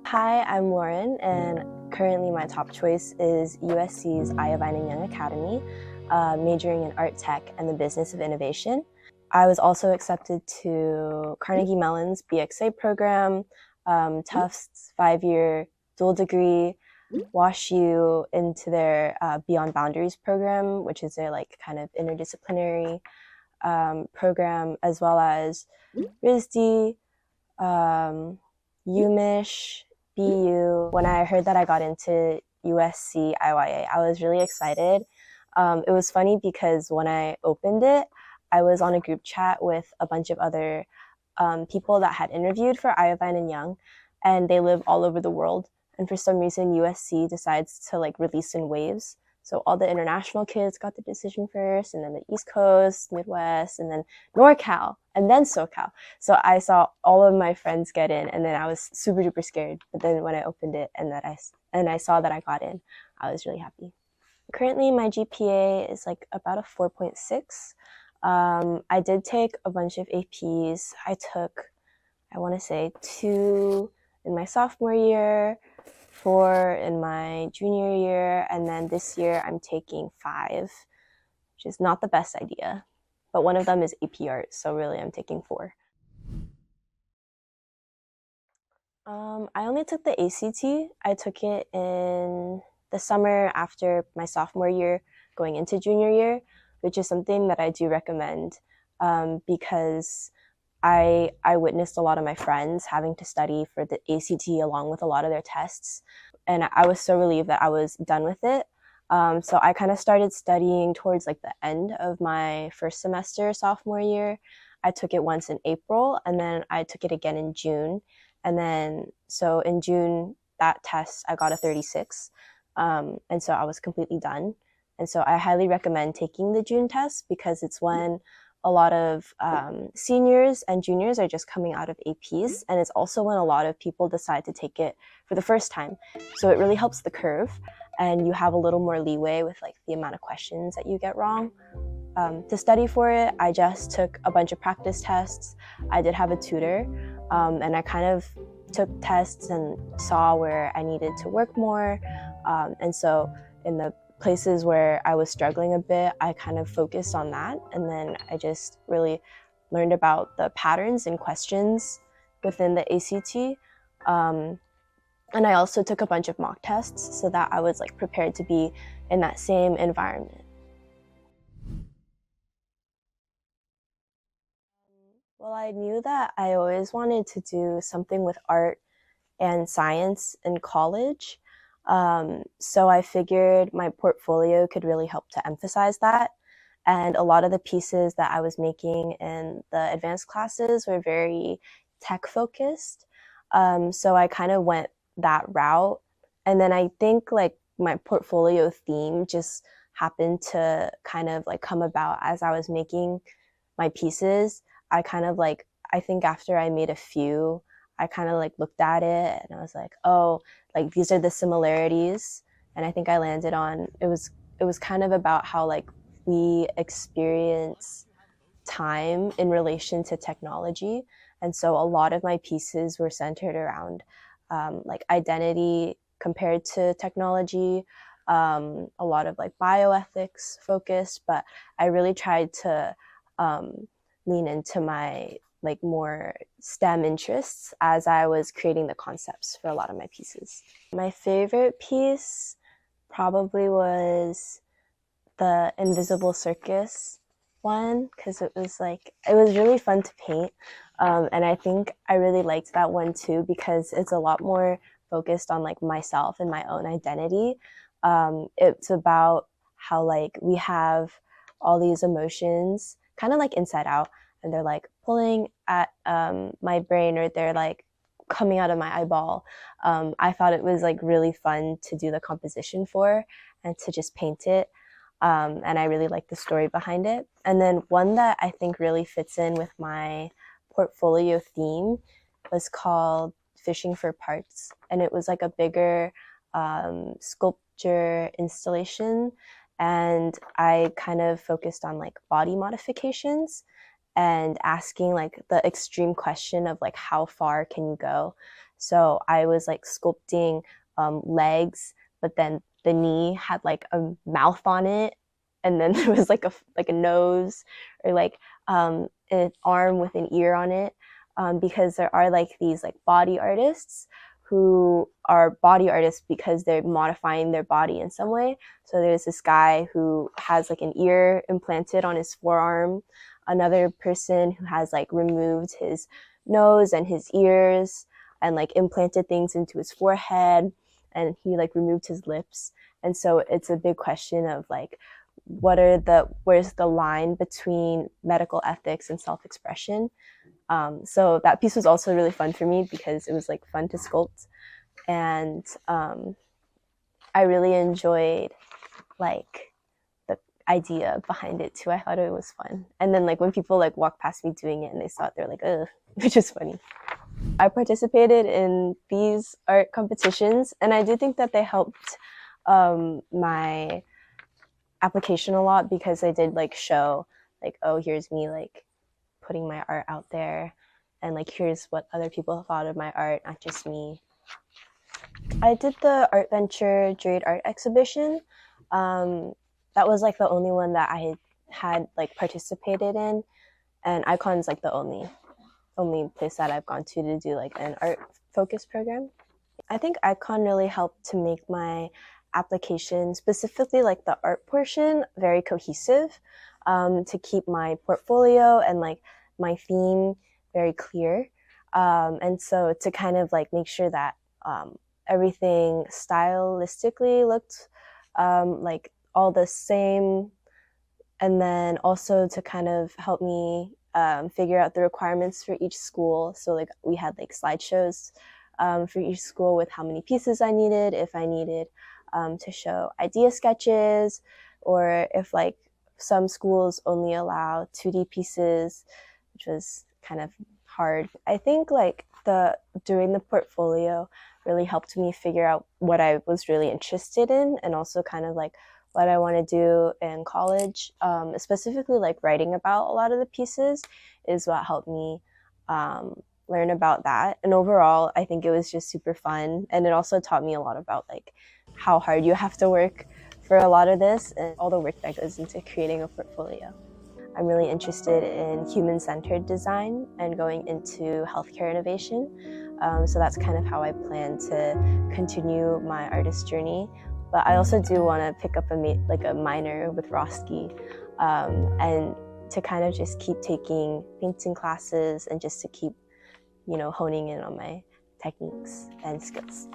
Hi, I'm Lauren, and currently my top choice is USC's Iovine and Young Academy, majoring in art tech and the business of innovation. I was also accepted to Carnegie Mellon's BXA program, Tufts 5-year dual degree, WashU into their Beyond Boundaries program, which is their kind of interdisciplinary program, as well as RISD, Umich, BU. When I heard that I got into USC IYA, I was really excited. It was funny because when I opened it, I was on a group chat with a bunch of other people that had interviewed for Iovine and Young, and they live all over the world. And for some reason, USC decides to release in waves. So all the international kids got the decision first, and then the East Coast, Midwest, and then NorCal, and then SoCal. So I saw all of my friends get in, and then I was super duper scared. But then when I opened it and I saw that I got in, I was really happy. Currently, my GPA is about a 4.6. I did take a bunch of APs. I took, I want to say, 2 in my sophomore year, 4 in my junior year, and then this year I'm taking 5, which is not the best idea. But one of them is AP Art, so really I'm taking 4. I only took the ACT. I took it in the summer after my sophomore year, going into junior year, which is something that I do recommend because I witnessed a lot of my friends having to study for the ACT along with a lot of their tests, and I was so relieved that I was done with it. So I kind of started studying towards the end of my first semester sophomore year. I took it once in April, and then I took it again in June. And then, so in June, that test, I got a 36. And so I was completely done. And so I highly recommend taking the June test because it's when a lot of seniors and juniors are just coming out of APs. And it's also when a lot of people decide to take it for the first time. So it really helps the curve. And you have a little more leeway with the amount of questions that you get wrong. To study for it, I just took a bunch of practice tests. I did have a tutor, and I kind of took tests and saw where I needed to work more. And so in the places where I was struggling a bit, I kind of focused on that. And then I just really learned about the patterns and questions within the ACT. And I also took a bunch of mock tests so that I was prepared to be in that same environment. Well, I knew that I always wanted to do something with art and science in college. So I figured my portfolio could really help to emphasize that. And a lot of the pieces that I was making in the advanced classes were very tech focused. So I kind of went that route. And then I think my portfolio theme just happened to kind of come about as I was making my pieces. I kind of I think after I made a few, I kind of looked at it and I was like, oh, these are the similarities. And I think I landed on, it was kind of about how we experience time in relation to technology. And so a lot of my pieces were centered around identity compared to technology, a lot of bioethics focused, but I really tried to lean into my more STEM interests as I was creating the concepts for a lot of my pieces. My favorite piece probably was the Invisible Circus one because it was really fun to paint. And I think I really liked that one too because it's a lot more focused on myself and my own identity. It's about how we have all these emotions kind of inside out, and they're pulling at my brain, or they're coming out of my eyeball. I thought it was really fun to do the composition for and to just paint it. And I really liked the story behind it. And then one that I think really fits in with my portfolio theme was called Fishing for Parts. And it was a bigger sculpture installation. And I kind of focused on body modifications and asking the extreme question of how far can you go. So I was like sculpting legs, but then the knee had like a mouth on it, and then there was like a nose, or like an arm with an ear on it, because there are like these like body artists who are body artists because they're modifying their body in some way. So there's this guy who has like an ear implanted on his forearm, another person who has like removed his nose and his ears and like implanted things into his forehead, and he like removed his lips. And so it's a big question of like, where's the line between medical ethics and self-expression? So that piece was also really fun for me because it was like fun to sculpt, and I really enjoyed like the idea behind it too. I thought it was fun, and then like when people like walk past me doing it and they saw it, they're like, ugh, which is funny. I participated in these art competitions, and I do think that they helped my application a lot, because I did like show like, oh, here's me like putting my art out there, and like here's what other people thought of my art, not just me. I did the Art Venture Jade Art Exhibition. That was like the only one that I had like participated in, and Icon's like the only place that I've gone to do like an art focus program. I think Icon really helped to make my application, specifically like the art portion, very cohesive, to keep my portfolio and like my theme very clear. And so to kind of like make sure that everything stylistically looked like all the same, and then also to kind of help me figure out the requirements for each school. So like we had like slideshows for each school with how many pieces I needed, if I needed to show idea sketches, or if like some schools only allow 2D pieces, which was kind of hard. I think like doing the portfolio really helped me figure out what I was really interested in, and also kind of like what I want to do in college. Specifically like writing about a lot of the pieces is what helped me learn about that. And overall, I think it was just super fun, and it also taught me a lot about like how hard you have to work for a lot of this and all the work that goes into creating a portfolio. I'm really interested in human-centered design and going into healthcare innovation. So that's kind of how I plan to continue my artist journey. But I also do want to pick up a minor with Roski, and to kind of just keep taking painting classes, and just to keep, honing in on my techniques and skills.